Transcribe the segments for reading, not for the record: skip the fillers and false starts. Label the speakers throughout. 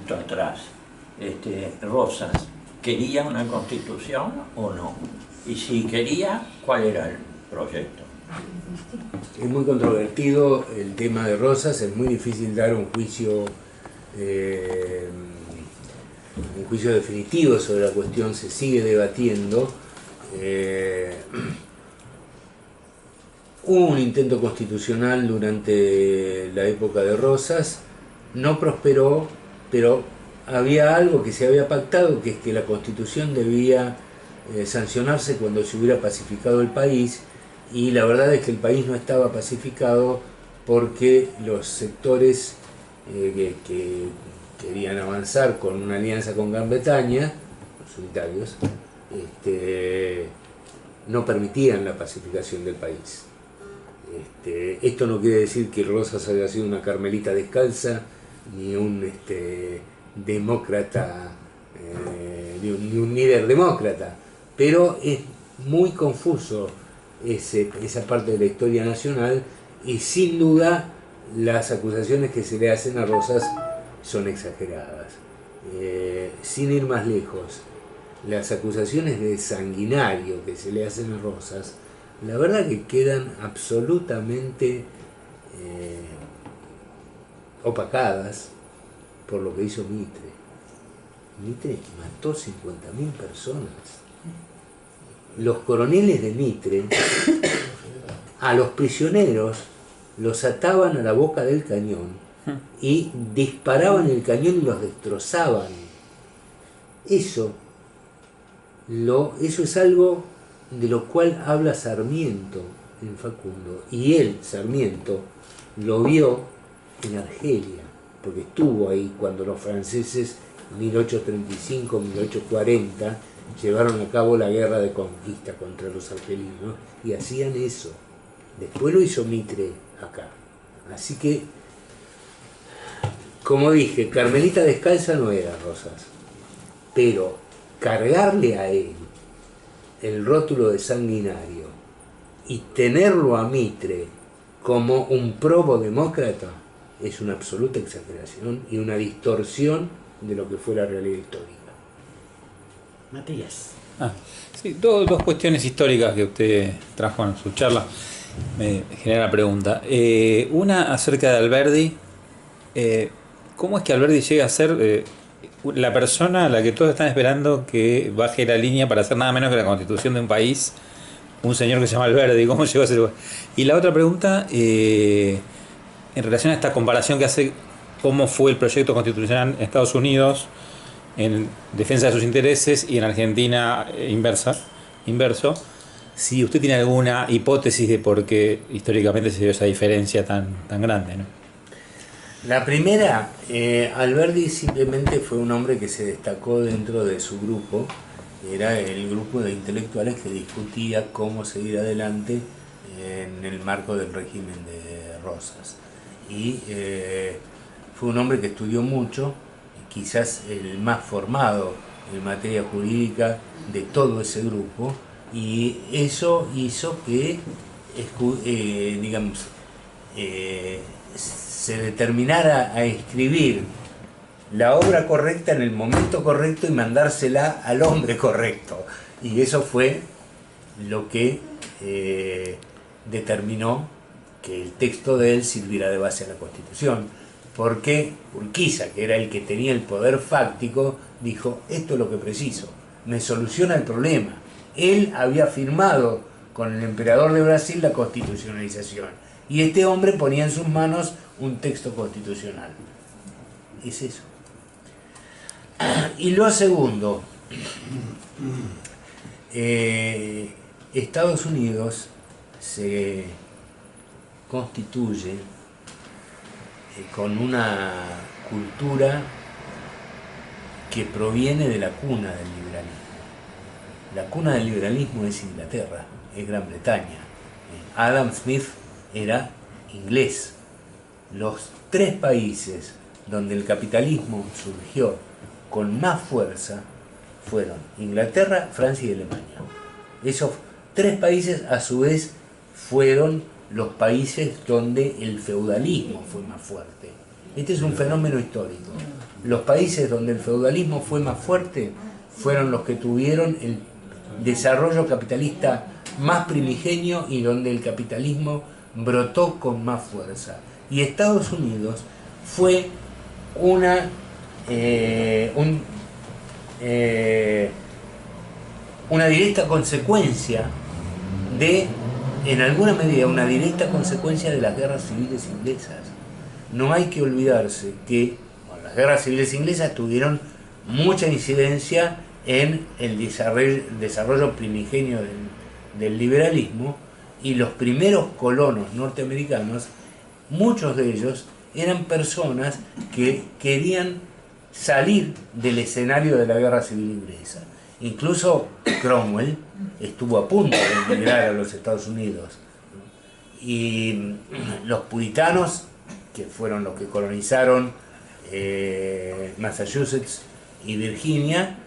Speaker 1: poquito atrás. Rosas, ¿quería una constitución o no? Y si quería, ¿cuál era el proyecto?
Speaker 2: Es muy controvertido el tema de Rosas, es muy difícil dar un juicio definitivo sobre la cuestión, se sigue debatiendo. Hubo un intento constitucional durante la época de Rosas, no prosperó, pero había algo que se había pactado, que es que la Constitución debía sancionarse cuando se hubiera pacificado el país, y la verdad es que el país no estaba pacificado porque los sectores que querían avanzar con una alianza con Gran Bretaña, los unitarios, no permitían la pacificación del país. Esto no quiere decir que Rosas haya sido una carmelita descalza, ni un demócrata, ni un líder demócrata, pero es muy confuso esa parte de la historia nacional, y sin duda las acusaciones que se le hacen a Rosas son exageradas. Sin ir más lejos, las acusaciones de sanguinario que se le hacen a Rosas, la verdad que quedan absolutamente opacadas por lo que hizo Mitre. Mitre mató 50.000 personas. Los coroneles de Mitre a los prisioneros los ataban a la boca del cañón y disparaban el cañón y los destrozaban. Eso es algo de lo cual habla Sarmiento en Facundo, y él, Sarmiento, lo vio en Argelia, porque estuvo ahí cuando los franceses en 1835-1840 llevaron a cabo la guerra de conquista contra los argelinos, y hacían eso. Después lo hizo Mitre acá. Así que, como dije, carmelita descalza no era Rosas, pero cargarle a él el rótulo de sanguinario y tenerlo a Mitre como un probo demócrata es una absoluta exageración y una distorsión de lo que fue la realidad histórica.
Speaker 3: Matías.
Speaker 4: Sí, dos cuestiones históricas que usted trajo en su charla me genera la pregunta. Una acerca de Alberdi. ¿Cómo es que Alberdi llega a ser la persona a la que todos están esperando que baje la línea para hacer nada menos que la constitución de un país? Un señor que se llama Alberdi, ¿cómo llegó a ese lugar? Y la otra pregunta, en relación a esta comparación que hace, cómo fue el proyecto constitucional en Estados Unidos en defensa de sus intereses y en Argentina inverso, si usted tiene alguna hipótesis de por qué históricamente se dio esa diferencia tan grande, ¿no?
Speaker 2: La primera, Alberdi simplemente fue un hombre que se destacó dentro de su grupo, era el grupo de intelectuales que discutía cómo seguir adelante en el marco del régimen de Rosas. Y fue un hombre que estudió mucho, quizás el más formado en materia jurídica de todo ese grupo, y eso hizo que, se determinara a escribir la obra correcta en el momento correcto y mandársela al hombre correcto. Y eso fue lo que determinó que el texto de él sirviera de base a la Constitución. Porque Urquiza, que era el que tenía el poder fáctico, dijo: esto es lo que preciso, me soluciona el problema. Él había firmado con el emperador de Brasil la constitucionalización, y este hombre ponía en sus manos un texto constitucional. Es eso. Y lo segundo, Estados Unidos se constituye con una cultura que proviene de la cuna del liberalismo. La cuna del liberalismo es Inglaterra, es Gran Bretaña. Adam Smith era inglés. Los tres países donde el capitalismo surgió con más fuerza fueron Inglaterra, Francia y Alemania. Esos tres países a su vez fueron los países donde el feudalismo fue más fuerte. Este es un fenómeno histórico. los países donde el feudalismo fue más fuerte fueron los que tuvieron el desarrollo capitalista más primigenio y donde el capitalismo brotó con más fuerza. Y Estados Unidos fue una directa consecuencia en alguna medida, una directa consecuencia de las guerras civiles inglesas. No hay que olvidarse que las guerras civiles inglesas tuvieron mucha incidencia en el desarrollo primigenio del liberalismo, y los primeros colonos norteamericanos, muchos de ellos eran personas que querían salir del escenario de la guerra civil inglesa. Incluso Cromwell estuvo a punto de emigrar a los Estados Unidos. Y los puritanos, que fueron los que colonizaron Massachusetts y Virginia,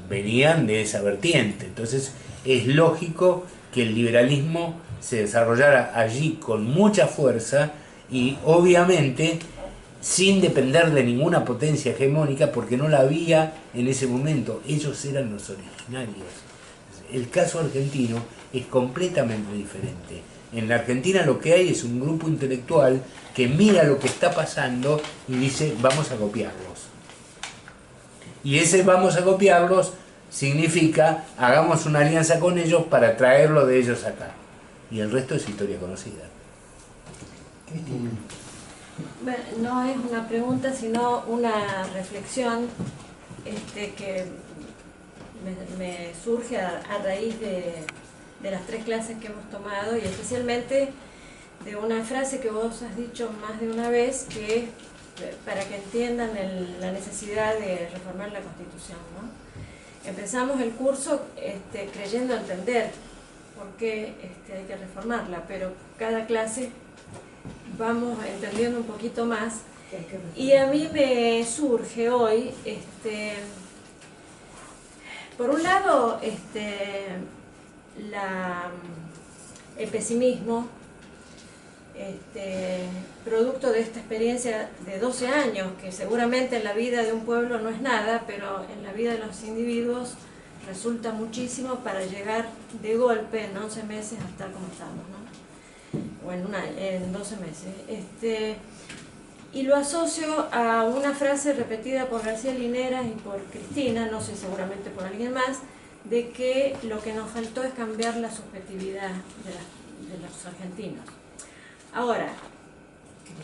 Speaker 2: venían de esa vertiente. Entonces es lógico que el liberalismo se desarrollara allí con mucha fuerza y obviamente sin depender de ninguna potencia hegemónica, porque no la había en ese momento. Ellos eran los originarios. El caso argentino es completamente diferente. En la Argentina lo que hay es un grupo intelectual que mira lo que está pasando y dice, vamos a copiarlos. Y ese vamos a copiarlos significa, hagamos una alianza con ellos para traerlo de ellos acá. Y el resto es historia conocida.
Speaker 3: Cristina. No es una pregunta, sino una reflexión que me surge a raíz de las 3 clases que hemos tomado, y especialmente de una frase que vos has dicho más de una vez, que es para que entiendan la necesidad de reformar la Constitución, ¿no? Empezamos el curso creyendo entender por qué hay que reformarla, pero cada clase vamos entendiendo un poquito más, y a mí me surge hoy, por un lado, el pesimismo, producto de esta experiencia de 12 años, que seguramente en la vida de un pueblo no es nada, pero en la vida de los individuos resulta muchísimo para llegar de golpe en 11 meses a estar como estamos, ¿no? O en 12 meses. Y lo asocio a una frase repetida por García Linera y por Cristina, no sé, seguramente por alguien más, de que lo que nos faltó es cambiar la subjetividad de los argentinos. Ahora,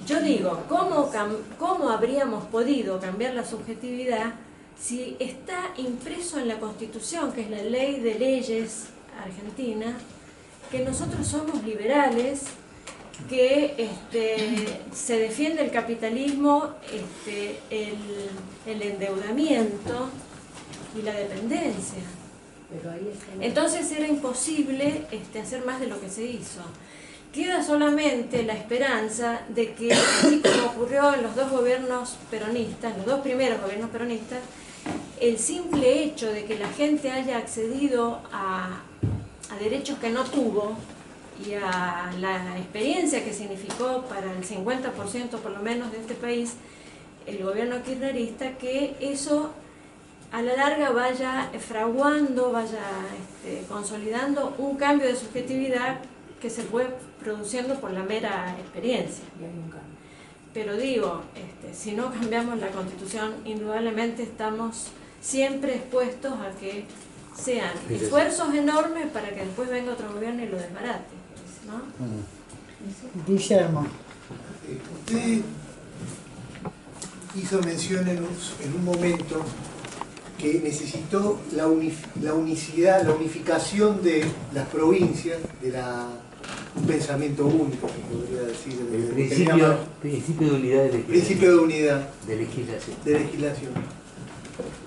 Speaker 3: yo digo, ¿cómo habríamos podido cambiar la subjetividad si está impreso en la Constitución, que es la ley de leyes argentina, que nosotros somos liberales, que se defiende el capitalismo, el endeudamiento y la dependencia? Entonces era imposible hacer más de lo que se hizo. Queda solamente la esperanza de que, así como ocurrió en los 2 gobiernos peronistas, los 2 primeros gobiernos peronistas, el simple hecho de que la gente haya accedido a derechos que no tuvo y a la experiencia que significó para el 50% por lo menos de este país el gobierno kirchnerista, que eso a la larga vaya fraguando, vaya consolidando un cambio de subjetividad que se fue produciendo por la mera experiencia. Pero digo, si no cambiamos la Constitución, indudablemente estamos siempre expuestos a que sean esfuerzos enormes para que después venga otro gobierno y lo desbarate, ¿no?
Speaker 5: Guillermo.
Speaker 6: Usted hizo mención en un momento que necesitó la unicidad, la unificación de las provincias, un pensamiento único, se podría decir.
Speaker 2: El principio de unidad de legislación.
Speaker 6: Principio de unidad.
Speaker 2: De legislación.
Speaker 6: De legislación.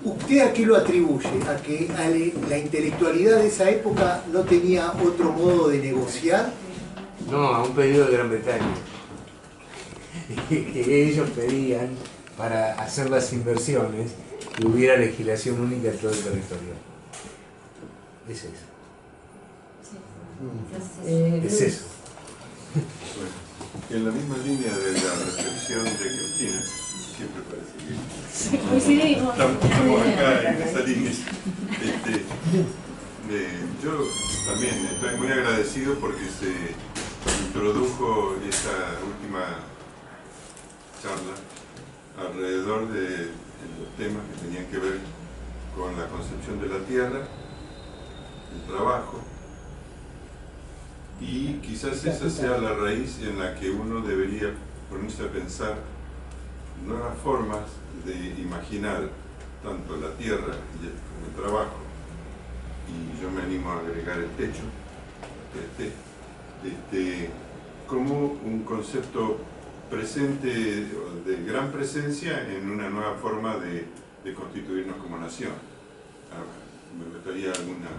Speaker 6: ¿Usted a qué lo atribuye? ¿A que la intelectualidad de esa época no tenía otro modo de negociar?
Speaker 2: No, a un pedido de Gran Bretaña. Que ellos pedían, para hacer las inversiones, que hubiera legislación única en todo el territorio. Es eso. Es eso.
Speaker 7: Bueno, en la misma línea de la reflexión de Cristina, siempre parece que
Speaker 3: Coincidimos.
Speaker 7: estamos acá en esa línea. Yo también estoy muy agradecido porque se introdujo esta última charla alrededor de los temas que tenían que ver con la concepción de la tierra, el trabajo, y quizás esa sea la raíz en la que uno debería ponerse a pensar nuevas formas de imaginar tanto la tierra como el trabajo, y yo me animo a agregar el techo, como un concepto presente, de gran presencia en una nueva forma de constituirnos como nación. Me gustaría alguna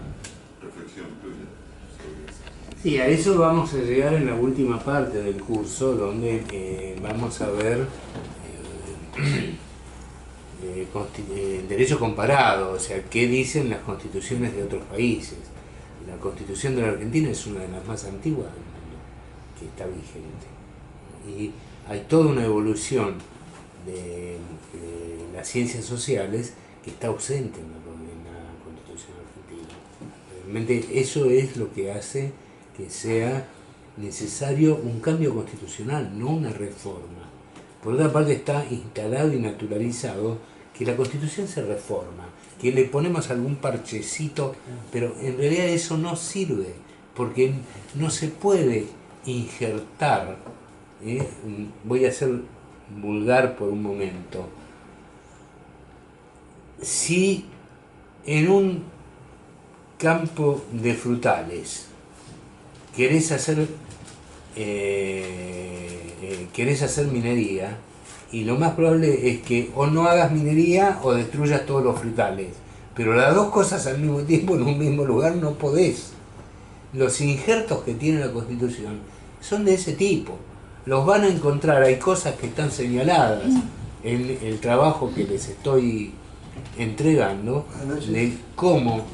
Speaker 7: reflexión tuya sobre eso.
Speaker 2: Sí, a eso vamos a llegar en la última parte del curso, donde vamos a ver derecho comparado, o sea, qué dicen las constituciones de otros países. La Constitución de la Argentina es una de las más antiguas del mundo que está vigente. Y hay toda una evolución de las ciencias sociales que está ausente en la Constitución argentina. Realmente eso es lo que hace que sea necesario un cambio constitucional, no una reforma. Por otra parte, está instalado y naturalizado que la Constitución se reforma, que le ponemos algún parchecito, pero en realidad eso no sirve, porque no se puede injertar, voy a ser vulgar por un momento, si en un campo de frutales querés hacer minería, y lo más probable es que o no hagas minería o destruyas todos los frutales, pero las dos cosas al mismo tiempo en un mismo lugar no podés. Los injertos que tiene la Constitución son de ese tipo, los van a encontrar, hay cosas que están señaladas en el trabajo que les estoy entregando, de cómo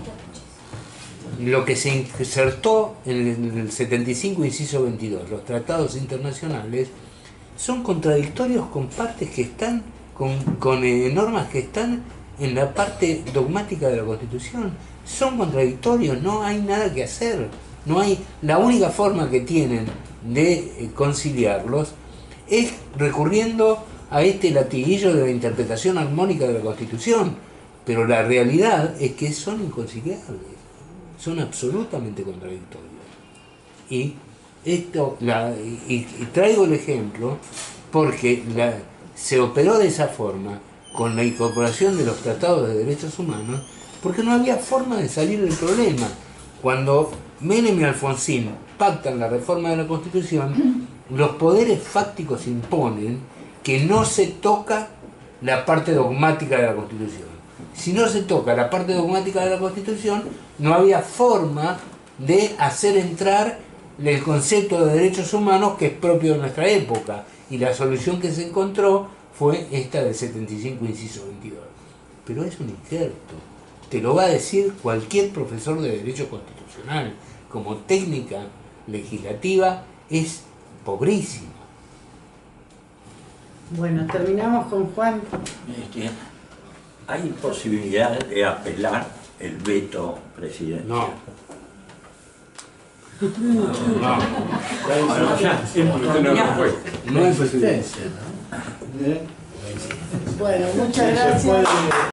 Speaker 2: lo que se insertó en el 75, inciso 22, los tratados internacionales, son contradictorios con partes que están, con normas que están en la parte dogmática de la Constitución. Son contradictorios, no hay nada que hacer. No hay, la única forma que tienen de conciliarlos es recurriendo a este latiguillo de la interpretación armónica de la Constitución. Pero la realidad es que son inconciliables, son absolutamente contradictorios. Y traigo el ejemplo porque se operó de esa forma con la incorporación de los tratados de derechos humanos, porque no había forma de salir del problema. Cuando Menem y Alfonsín pactan la reforma de la Constitución, los poderes fácticos imponen que no se toca la parte dogmática de la Constitución. Si no se toca la parte dogmática de la Constitución, no había forma de hacer entrar el concepto de derechos humanos que es propio de nuestra época, y la solución que se encontró fue esta del 75, inciso 22. Pero es un injerto, te lo va a decir cualquier profesor de Derecho Constitucional. Como técnica legislativa es pobrísima.
Speaker 5: Bueno, terminamos con Juan.
Speaker 1: ¿Hay posibilidad de apelar el veto presidencial?
Speaker 2: No. No hay presidencia, ¿no?
Speaker 5: Bueno, muchas gracias.